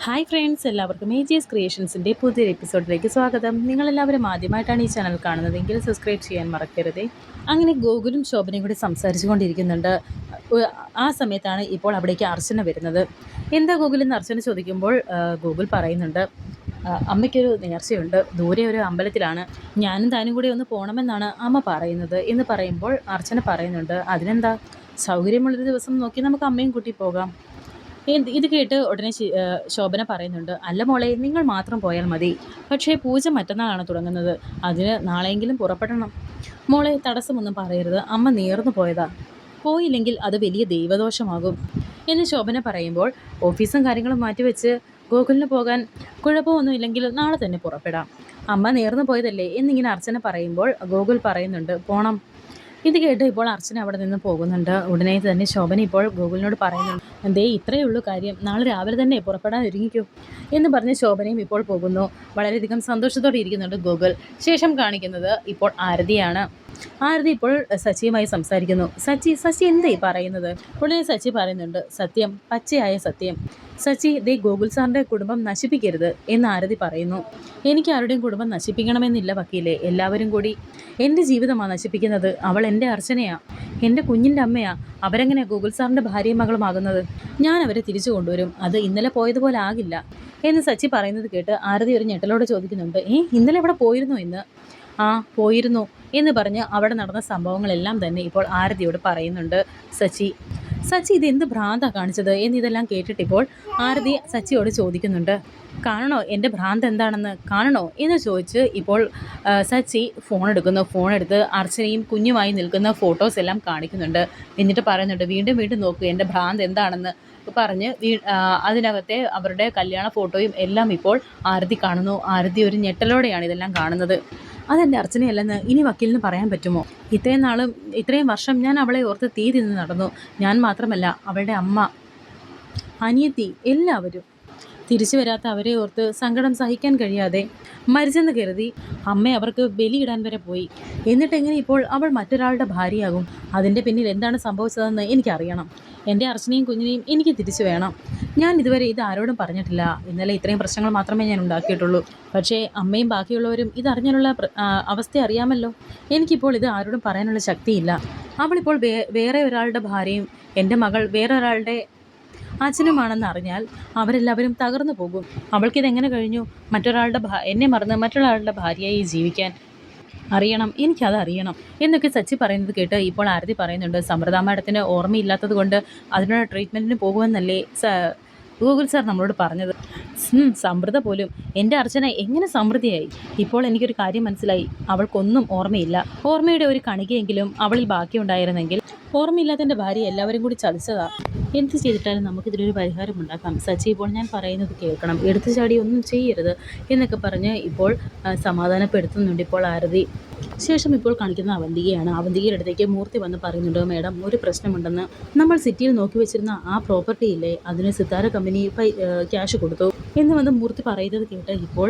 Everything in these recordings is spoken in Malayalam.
ഹായ് ഫ്രണ്ട്സ്, എല്ലാവർക്കും AGS ക്രിയേഷൻസിൻ്റെ പുതിയൊരു എപ്പിസോഡിലേക്ക് സ്വാഗതം. നിങ്ങളെല്ലാവരും ആദ്യമായിട്ടാണ് ഈ ചാനൽ കാണുന്നതെങ്കിൽ സബ്സ്ക്രൈബ് ചെയ്യാൻ മറക്കരുതേ. അങ്ങനെ ഗോകുലും ശോഭനയും കൂടി സംസാരിച്ചു കൊണ്ടിരിക്കുന്നുണ്ട്. ആ സമയത്താണ് ഇപ്പോൾ അവിടേക്ക് അർച്ചന വരുന്നത്. എന്താ ഗോകുൽ എന്ന് അർച്ചന ചോദിക്കുമ്പോൾ ഗോകുൽ പറയുന്നുണ്ട്, അമ്മയ്ക്കൊരു നേർച്ചയുണ്ട്, ദൂരെ ഒരു അമ്പലത്തിലാണ്, ഞാനും താനും കൂടി ഒന്ന് പോകണമെന്നാണ് അമ്മ പറയുന്നത് എന്ന് പറയുമ്പോൾ അർച്ചന പറയുന്നുണ്ട്, അതിനെന്താ, സൗകര്യമുള്ളൊരു ദിവസം നോക്കി നമുക്ക് അമ്മയും കൂട്ടി പോകാം. ഇത് കേട്ട് ഉടനെ ശോഭന പറയുന്നുണ്ട്, അല്ല മോളെ, നിങ്ങൾ മാത്രം പോയാൽ മതി, പക്ഷേ പൂജ മറ്റന്നാളാണ് തുടങ്ങുന്നത്, അതിന് നാളെയെങ്കിലും പുറപ്പെടണം. മോളെ, തടസ്സമൊന്നും പറയരുത്, അമ്മ നേർന്നു പോയതാ, പോയില്ലെങ്കിൽ അത് വലിയ ദൈവദോഷമാകും എന്ന് ശോഭന പറയുമ്പോൾ, ഓഫീസും കാര്യങ്ങളും മാറ്റിവെച്ച് ഗോകുലിന് പോകാൻ കുഴപ്പമൊന്നുമില്ലെങ്കിൽ നാളെ തന്നെ പുറപ്പെടാം, അമ്മ നേർന്നു പോയതല്ലേ എന്നിങ്ങനെ അർച്ചന പറയുമ്പോൾ ഗോകുൽ പറയുന്നുണ്ട്, പോണം. ഇത് കേട്ട് ഇപ്പോൾ അർച്ചന അവിടെ നിന്ന് പോകുന്നുണ്ട്. ഉടനെ തന്നെ ശോഭന ഇപ്പോൾ ഗോകുലിനോട് പറയുന്നുണ്ട്, എന്തേ ഇത്രയേ ഉള്ളൂ കാര്യം, നാളെ രാവിലെ തന്നെ പുറപ്പെടാൻ ഒരുങ്ങിക്കൂ എന്ന് പറഞ്ഞ് ശോഭനയും ഇപ്പോൾ പോകുന്നു. വളരെയധികം സന്തോഷത്തോടെ ഇരിക്കുന്നുണ്ട് ഗോകുൽ. ശേഷം കാണിക്കുന്നത് ഇപ്പോൾ ആരതിയാണ്. ആരതി ഇപ്പോൾ സച്ചിയുമായി സംസാരിക്കുന്നു. സച്ചി എന്തേ പറയുന്നത്? ഉടനെ സച്ചി പറയുന്നുണ്ട്, സത്യം, പച്ചയായ സത്യം. സച്ചി, ദേ ഗോകുൽ സാറിൻ്റെ കുടുംബം നശിപ്പിക്കരുത് എന്ന് ആരതി പറയുന്നു. എനിക്ക് ആരുടെയും കുടുംബം നശിപ്പിക്കണമെന്നില്ല വക്കീലെ, എല്ലാവരും കൂടി എൻ്റെ ജീവിതമാണ് നശിപ്പിക്കുന്നത്. അവൾ എൻ്റെ അർച്ചനയാ, എൻ്റെ കുഞ്ഞിൻ്റെ അമ്മയാ, അവരെങ്ങനെ ഗോകുൽ സാറിൻ്റെ ഭാര്യയും മകളുമാകുന്നത്? ഞാൻ അവരെ തിരിച്ചു കൊണ്ടുവരും, അത് ഇന്നലെ പോയതുപോലെ ആകില്ല എന്ന് സച്ചി പറയുന്നത് കേട്ട് ആരതി ഒരു ഞെട്ടലോട് ചോദിക്കുന്നുണ്ട്, ഇന്നലെ ഇവിടെ പോയിരുന്നോ ഇന്ന്? ആ, പോയിരുന്നു എന്ന് പറഞ്ഞ് അവിടെ നടന്ന സംഭവങ്ങളെല്ലാം തന്നെ ഇപ്പോൾ ആരതിയോട് പറയുന്നുണ്ട് സച്ചി. ഇതെന്ത് ഭ്രാന്താ കാണിച്ചത് എന്നിതെല്ലാം കേട്ടിട്ടിപ്പോൾ ആരതി സച്ചിയോട് ചോദിക്കുന്നുണ്ട്, കാണണോ എൻ്റെ ഭ്രാന്ത് എന്താണെന്ന്, കാണണോ എന്ന് ചോദിച്ച് ഇപ്പോൾ സച്ചി ഫോൺ എടുത്ത് അർച്ചനയും കുഞ്ഞുമായി നിൽക്കുന്ന ഫോട്ടോസ് എല്ലാം കാണിക്കുന്നുണ്ട്. എന്നിട്ട് പറയുന്നുണ്ട്, വീണ്ടും വീണ്ടും നോക്കൂ എൻ്റെ ഭ്രാന്ത് എന്താണെന്ന് പറഞ്ഞ് അതിനകത്തെ അവരുടെ കല്യാണ ഫോട്ടോയും എല്ലാം ഇപ്പോൾ ആരതി കാണുന്നു. ആരതി ഒരു ഞെട്ടലോടെയാണ് ഇതെല്ലാം കാണുന്നത്. അതെൻ്റെ അർച്ചനയല്ലെന്ന് ഇനി വക്കീലിന് പറയാൻ പറ്റുമോ? ഇത്രയും വർഷം ഞാൻ അവളെ ഓർത്ത് തീ തിന്ന് നടന്നു. ഞാൻ മാത്രമല്ല, അവളുടെ അമ്മ, അനിയത്തി, എല്ലാവരും. തിരിച്ചു വരാത്ത അവരെ ഓർത്ത് സങ്കടം സഹിക്കാൻ കഴിയാതെ മരിച്ചെന്ന് കരുതി അമ്മ അവർക്ക് ബലിയിടാൻ വരെ പോയി. എന്നിട്ടെങ്ങനെ ഇപ്പോൾ അവൾ മറ്റൊരാളുടെ ഭാര്യയാകും? അതിൻ്റെ പിന്നിൽ എന്താണ് സംഭവിച്ചതെന്ന് എനിക്കറിയണം. എൻ്റെ അർച്ചനയും കുഞ്ഞിനെയും എനിക്ക് തിരിച്ചു വേണം. ഞാൻ ഇതുവരെ ഇത് ആരോടും പറഞ്ഞിട്ടില്ല. ഇന്നലെ ഇത്രയും പ്രശ്നങ്ങൾ മാത്രമേ ഞാൻ ഉണ്ടാക്കിയിട്ടുള്ളൂ. പക്ഷേ അമ്മയും ബാക്കിയുള്ളവരും ഇതറിഞ്ഞാലുള്ള അവസ്ഥ അറിയാമല്ലോ. എനിക്കിപ്പോൾ ഇത് ആരോടും പറയാനുള്ള ശക്തിയില്ല. അവളിപ്പോൾ വേറെ ഒരാളുടെ ഭാര്യയും എൻ്റെ മകൾ വേറെ ഒരാളുടെ അച്ഛനുമാണെന്ന് അറിഞ്ഞാൽ അവരെല്ലാവരും തകർന്നു പോകും. അവൾക്കിതെങ്ങനെ കഴിഞ്ഞു എന്നെ മറന്ന് മറ്റൊരാളുടെ ഭാര്യയായി ജീവിക്കാൻ? എനിക്കത് അറിയണം എന്നൊക്കെ സച്ചി പറയുന്നത് കേട്ട് ഇപ്പോൾ ആരതി പറയുന്നുണ്ട്, സമൃദ്ധ മാഡത്തിന് ഓർമ്മയില്ലാത്തത് കൊണ്ട് അതിനുള്ള ട്രീറ്റ്മെൻറ്റിന് പോകുമെന്നല്ലേ ഗൂഗിൾ സാർ നമ്മളോട് പറഞ്ഞത്? സമൃദ്ധ പോലും, എൻ്റെ അർച്ചന എങ്ങനെ സമൃദ്ധിയായി? ഇപ്പോൾ എനിക്കൊരു കാര്യം മനസ്സിലായി, അവൾക്കൊന്നും ഓർമ്മയില്ല. ഓർമ്മയുടെ ഒരു കണികയെങ്കിലും അവളിൽ ബാക്കിയുണ്ടായിരുന്നെങ്കിൽ. ഓർമ്മയില്ലാത്തതിൻ്റെ ഭാര്യ എല്ലാവരും കൂടി ചതിച്ചതാ. എന്ത് ചെയ്തിട്ടാലും നമുക്കിതിലൊരു പരിഹാരം ഉണ്ടാക്കാം. സച്ചി, ഇപ്പോൾ ഞാൻ പറയുന്നത് കേൾക്കണം, എടുത്തു ചാടി ഒന്നും ചെയ്യരുത് എന്നൊക്കെ പറഞ്ഞ് ഇപ്പോൾ സമാധാനപ്പെടുത്തുന്നുണ്ട് ഇപ്പോൾ ആരതി. ശേഷം ഇപ്പോൾ കാണിക്കുന്ന അവന്തികയാണ്. അവന്തികയുടെ അടുത്തേക്ക് മൂർത്തി വന്ന് പറയുന്നുണ്ട്, മേഡം, ഒരു പ്രശ്നമുണ്ടെന്ന്. നമ്മൾ സിറ്റിയിൽ നോക്കി വെച്ചിരുന്ന ആ പ്രോപ്പർട്ടി ഇല്ലേ, അതിന് സിത്താര കമ്പനി ക്യാഷ് കൊടുത്തു എന്ന് വന്ന് മൂർത്തി പറയുന്നത് കേട്ട് ഇപ്പോൾ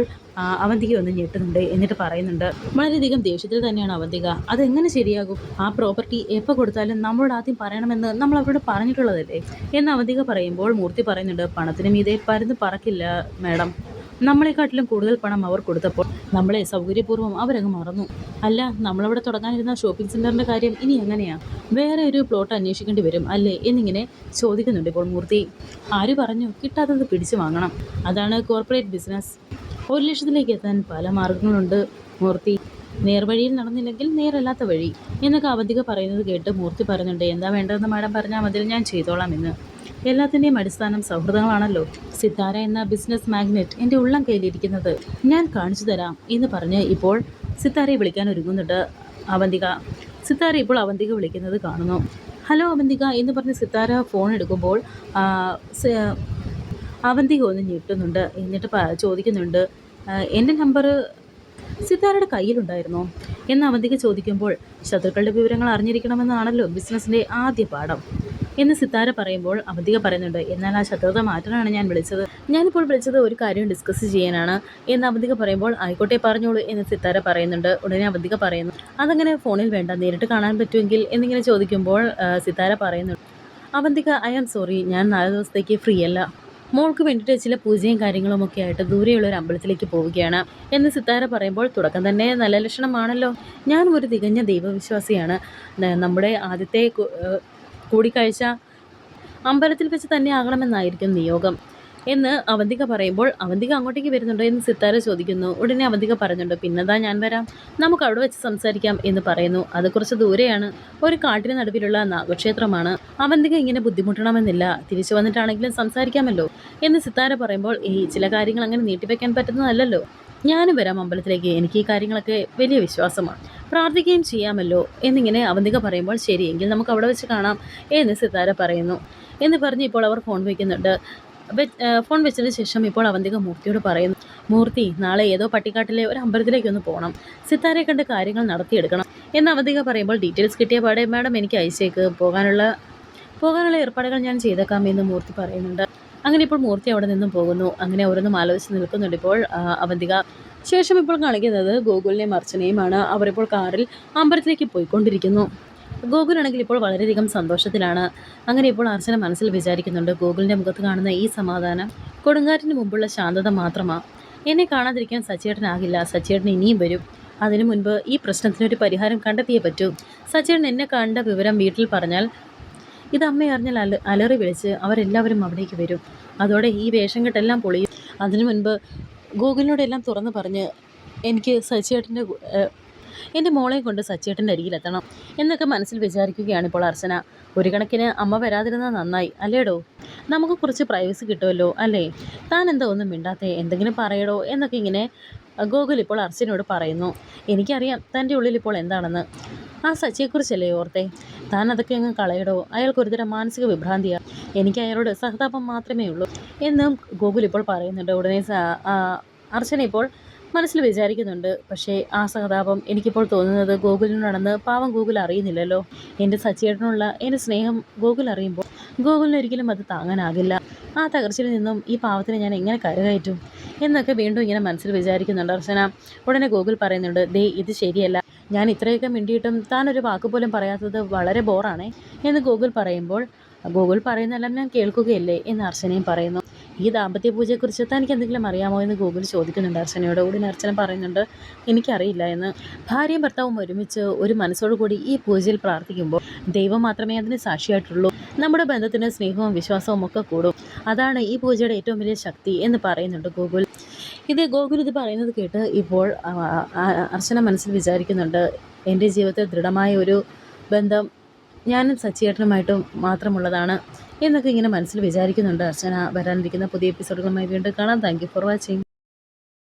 അവന്തിക ഒന്ന് ഞെട്ടുന്നുണ്ട്. എന്നിട്ട് പറയുന്നുണ്ട്, വളരെയധികം ദേഷ്യത്തിൽ തന്നെയാണ് അവന്തിക. അതെങ്ങനെ ശരിയാകും? ആ പ്രോപ്പർട്ടി എപ്പോൾ കൊടുത്താലും നമ്മളോട് ആദ്യം പറയണമെന്ന് നമ്മൾ അവരോട് പറഞ്ഞിട്ടുള്ളതല്ലേ എന്ന് അവന്തിക പറയുമ്പോൾ മൂർത്തി പറയുന്നുണ്ട്, പണത്തിന് മീതെ പരുന്ന് പറക്കില്ല മേഡം. നമ്മളെക്കാട്ടിലും കൂടുതൽ പണം അവർ കൊടുത്തപ്പോൾ നമ്മളെ സൗകര്യപൂർവ്വം അവരങ്ങ് മറന്നു. അല്ല, നമ്മളവിടെ തുടങ്ങാനിരുന്ന ഷോപ്പിംഗ് സെൻറ്ററിൻ്റെ കാര്യം ഇനി എങ്ങനെയാണ്? വേറെ ഒരു പ്ലോട്ട് അന്വേഷിക്കേണ്ടി വരും അല്ലേ എന്നിങ്ങനെ ചോദിക്കുന്നുണ്ട് ഇപ്പോൾ മൂർത്തി. ആര് പറഞ്ഞു? കിട്ടാത്തത് പിടിച്ചു വാങ്ങണം, അതാണ് കോർപ്പറേറ്റ് ബിസിനസ്. 1,00,000 എത്താൻ പല മാർഗങ്ങളുണ്ട് മൂർത്തി. നേർവഴിയിൽ നടന്നില്ലെങ്കിൽ നേരല്ലാത്ത വഴി എന്നൊക്കെ അവന്തിക പറയുന്നത് കേട്ട് മൂർത്തി പറയുന്നുണ്ട്, എന്താ വേണ്ടതെന്ന് മാഡം പറഞ്ഞാൽ മതി, ഞാൻ ചെയ്തോളാം എന്ന്. എല്ലാത്തിൻ്റെയും അടിസ്ഥാനം സൗഹൃദങ്ങളാണല്ലോ. സിത്താര എന്ന ബിസിനസ് മാഗ്നറ്റ് എൻ്റെ ഉള്ളം കയ്യിലിരിക്കുന്നത് ഞാൻ കാണിച്ചു തരാം എന്ന് പറഞ്ഞ് ഇപ്പോൾ സിത്താരയെ വിളിക്കാൻ ഒരുങ്ങുന്നുണ്ട് അവന്തിക. സിത്താര ഇപ്പോൾ അവന്തിക വിളിക്കുന്നത് കാണുന്നു. ഹലോ അവന്തിക എന്ന് പറഞ്ഞ് സിത്താര ഫോൺ എടുക്കുമ്പോൾ അവന്തിക ഒന്ന് ഞെട്ടുന്നുണ്ട്. എന്നിട്ട് ചോദിക്കുന്നുണ്ട്, എൻ്റെ നമ്പർ സിത്താരയുടെ കയ്യിലുണ്ടായിരുന്നോ എന്ന് അവന്തിക ചോദിക്കുമ്പോൾ, ശത്രുക്കളുടെ വിവരങ്ങൾ അറിഞ്ഞിരിക്കണമെന്നാണല്ലോ ബിസിനസ്സിൻ്റെ ആദ്യ പാഠം എന്ന് സിത്താര പറയുമ്പോൾ അവന്തിക പറയുന്നുണ്ട്, എന്നാൽ ആ ശത്രുത മാറ്റാനാണ് ഞാൻ വിളിച്ചത്. ഞാനിപ്പോൾ വിളിച്ചത് ഒരു കാര്യം ഡിസ്കസ് ചെയ്യാനാണ് എന്ന് അവന്തിക പറയുമ്പോൾ, ആയിക്കോട്ടെ പറഞ്ഞോളൂ എന്ന് സിത്താര പറയുന്നുണ്ട്. ഉടനെ അവന്തിക പറയുന്നു, അതങ്ങനെ ഫോണിൽ വേണ്ട, നേരിട്ട് കാണാൻ പറ്റുമെങ്കിൽ എന്നിങ്ങനെ ചോദിക്കുമ്പോൾ സിത്താര പറയുന്നുണ്ട്, അവന്തിക, ഐ ആം സോറി, ഞാൻ 4 ദിവസത്തേക്ക് ഫ്രീ അല്ല. മോൾക്ക് വേണ്ടിയിട്ട് ചില പൂജയും കാര്യങ്ങളും ഒക്കെ ആയിട്ട് ദൂരെയുള്ള ഒരു അമ്പലത്തിലേക്ക് പോവുകയാണ് എന്ന് സിത്താര പറയുമ്പോൾ തുടക്കം തന്നെ നല്ല ലക്ഷണമാണല്ലോ. ഞാനും ഒരു തികഞ്ഞ ദൈവവിശ്വാസിയാണ്. നമ്മുടെ ആദ്യത്തെ കൂടിക്കാഴ്ച അമ്പലത്തിൽ വെച്ച് തന്നെ ആകണമെന്നായിരിക്കും നിയോഗം എന്ന് അവന്തിക പറയുമ്പോൾ അവന്തിക അങ്ങോട്ടേക്ക് വരുന്നുണ്ടോ എന്ന് സിത്താര ചോദിക്കുന്നു. ഉടനെ അവന്തിക പറയുന്നുണ്ട്, പിന്നെതാ ഞാൻ വരാം, നമുക്ക് അവിടെ വെച്ച് സംസാരിക്കാം എന്ന് പറയുന്നു. അത് കുറച്ച് ദൂരെയാണ്, ഒരു കാട്ടിന് നടുവിലുള്ള നാഗക്ഷേത്രമാണ്. അവന്തിക ഇങ്ങനെ ബുദ്ധിമുട്ടണമെന്നില്ല, തിരിച്ചു വന്നിട്ടാണെങ്കിലും സംസാരിക്കാമല്ലോ എന്ന് സിത്താര പറയുമ്പോൾ ചില കാര്യങ്ങൾ അങ്ങനെ നീട്ടിവെക്കാൻ പറ്റുന്നതല്ലല്ലോ. ഞാനും വരാം അമ്പലത്തിലേക്ക്, എനിക്ക് ഈ കാര്യങ്ങളൊക്കെ വലിയ വിശ്വാസമാണ്, പ്രാർത്ഥിക്കുകയും ചെയ്യാമല്ലോ എന്നിങ്ങനെ അവന്തിക പറയുമ്പോൾ ശരി എങ്കിൽ നമുക്ക് അവിടെ വെച്ച് കാണാം എന്ന് സിത്താര പറയുന്നു. എന്ന് പറഞ്ഞ് ഇപ്പോൾ അവർ ഫോൺ വയ്ക്കുന്നുണ്ട്. ഫോൺ വെച്ചതിന് ശേഷം ഇപ്പോൾ അവന്തിക മൂർത്തിയോട് പറയുന്നു, മൂർത്തി നാളെ ഏതോ പട്ടിക്കാട്ടിലെ ഒരു അമ്പലത്തിലേക്കൊന്ന് പോകണം, സിത്താരയെ കണ്ട് കാര്യങ്ങൾ നടത്തിയെടുക്കണം എന്ന് അവന്തിക പറയുമ്പോൾ ഡീറ്റെയിൽസ് കിട്ടിയ പാടെ മാഡം എനിക്ക് അയച്ചേക്ക്, പോകാനുള്ള ഏർപ്പാടുകൾ ഞാൻ ചെയ്തേക്കാം എന്ന് മൂർത്തി പറയുന്നുണ്ട്. അങ്ങനെ ഇപ്പോൾ മൂർത്തി അവിടെ നിന്നും പോകുന്നു. അങ്ങനെ ഓരോന്നും ആലോചിച്ച് നിൽക്കുന്നുണ്ട് ഇപ്പോൾ അവന്തിക. ശേഷം ഇപ്പോൾ കാണിക്കുന്നത് ഗോകുലിനെയും അർച്ചനയുമാണ്. അവരിപ്പോൾ കാറിൽ അമ്പലത്തിലേക്ക് പോയിക്കൊണ്ടിരിക്കുന്നു. ഗോകുലാണെങ്കിൽ ഇപ്പോൾ വളരെയധികം സന്തോഷത്തിലാണ്. അങ്ങനെ ഇപ്പോൾ അർച്ചന മനസ്സിൽ വിചാരിക്കുന്നുണ്ട്, ഗോകുലിൻ്റെ മുഖത്ത് കാണുന്ന ഈ സമാധാനം കൊടുങ്കാറ്റിന് മുമ്പുള്ള ശാന്തത മാത്രമാണ്. എന്നെ കാണാതിരിക്കാൻ സച്ചിയേട്ടനാകില്ല, സച്ചിയേട്ടൻ ഇനിയും വരും. അതിനു മുൻപ് ഈ പ്രശ്നത്തിനൊരു പരിഹാരം കണ്ടെത്തിയേ പറ്റൂ. സച്ചിയേട്ടൻ എന്നെ കണ്ട വിവരം വീട്ടിൽ പറഞ്ഞാൽ ഇത് അമ്മയറിഞ്ഞാൽ അലറി വിളിച്ച് അവരെല്ലാവരും അവിടേക്ക് വരും. അതോടെ ഈ വേഷം കെട്ടെല്ലാം പൊളിയും. അതിനു മുൻപ് ഗോകുലിനോടെല്ലാം തുറന്നു പറഞ്ഞ് എനിക്ക് എൻ്റെ മോളെ കൊണ്ട് സച്ചിയേട്ടൻ്റെ അരികിലെത്തണം എന്നൊക്കെ മനസ്സിൽ വിചാരിക്കുകയാണ് ഇപ്പോൾ അർച്ചന. ഒരു കണക്കിന് അമ്മ വരാതിരുന്നാൽ നന്നായി അല്ലേടോ, നമുക്ക് കുറച്ച് പ്രൈവസി കിട്ടുമല്ലോ അല്ലേ, താൻ എന്താ ഒന്നും മിണ്ടാത്തേ, എന്തെങ്കിലും പറയടോ എന്നൊക്കെ ഇങ്ങനെ ഗോകുൽ ഇപ്പോൾ അർച്ചനയോട് പറയുന്നു. എനിക്കറിയാം തൻ്റെ ഉള്ളിൽ ഇപ്പോൾ എന്താണെന്ന്, ആ സച്ചിയെക്കുറിച്ചല്ലേ ഓർത്തേ, താൻ അതൊക്കെ അങ്ങ് കളയടോ, അയാൾക്ക് ഒരുതരം മാനസിക വിഭ്രാന്തിയാണ്, എനിക്ക് അയാളോട് സഹതാപം മാത്രമേ ഉള്ളൂ എന്നും ഗോകുൽ ഇപ്പോൾ പറയുന്നുണ്ട്. ഉടനെ അർച്ചന ഇപ്പോൾ മനസ്സിൽ വിചാരിക്കുന്നുണ്ട്, പക്ഷേ ആ സഹതാപം എനിക്കിപ്പോൾ തോന്നുന്നത് ഗോകുലിനോടാണെന്ന് പാവം ഗോകുൽ അറിയുന്നില്ലല്ലോ. എൻ്റെ സച്ചിയേട്ടനുള്ള എൻ്റെ സ്നേഹം ഗോകുൽ അറിയുമ്പോൾ ഗോകുലിനൊരിക്കലും അത് താങ്ങാനാകില്ല. ആ തകർച്ചയിൽ നിന്നും ഈ പാവത്തിനെ ഞാൻ എങ്ങനെ കരകയറ്റും എന്നൊക്കെ വീണ്ടും ഇങ്ങനെ മനസ്സിൽ വിചാരിക്കുന്നുണ്ട് അർച്ചന. ഉടനെ ഗോകുൽ പറയുന്നുണ്ട്, ദേ ഇത് ശരിയല്ല, ഞാൻ ഇത്രയൊക്കെ മിണ്ടിയിട്ടും താൻ ഒരു വാക്കുപോലും പറയാത്തത് വളരെ ബോറാണേ എന്ന് ഗോകുൽ പറയുമ്പോൾ, ഗോകുൽ പറയുന്നതെല്ലാം ഞാൻ കേൾക്കുകയല്ലേ എന്ന് അർച്ചനയും പറയുന്നു. ഈ ദാമ്പത്യ പൂജയെക്കുറിച്ച് തനിക്ക് എന്തെങ്കിലും അറിയാമോ എന്ന് ഗോകുൽ ചോദിക്കുന്നുണ്ട് അർച്ചനയോട്. ഉടനെ അർച്ചന പറയുന്നുണ്ട്, എനിക്കറിയില്ല എന്ന്. ഭാര്യയും ഭർത്താവും ഒരുമിച്ച് ഒരു മനസ്സോടുകൂടി ഈ പൂജയിൽ പ്രാർത്ഥിക്കുമ്പോൾ ദൈവം മാത്രമേ അതിന് സാക്ഷിയായിട്ടുള്ളൂ. നമ്മുടെ ബന്ധത്തിന് സ്നേഹവും വിശ്വാസവും ഒക്കെ കൂടും. അതാണ് ഈ പൂജയുടെ ഏറ്റവും വലിയ ശക്തി എന്ന് പറയുന്നുണ്ട് ഗോകുൽ. ഗോകുൽ ഇത് പറയുന്നത് കേട്ട് ഇപ്പോൾ അർച്ചന മനസ്സിൽ വിചാരിക്കുന്നുണ്ട്, എൻ്റെ ജീവിതത്തിൽ ദൃഢമായ ഒരു ബന്ധം ഞാനും സച്ചിയേട്ടനുമായിട്ടും മാത്രമുള്ളതാണ് എന്നൊക്കെ ഇങ്ങനെ മനസ്സിൽ വിചാരിക്കുന്നുണ്ട് അർച്ചന. വരാനിരിക്കുന്ന പുതിയ എപ്പിസോഡുകളുമായി വീണ്ടും കാണാം. Thank you for watching.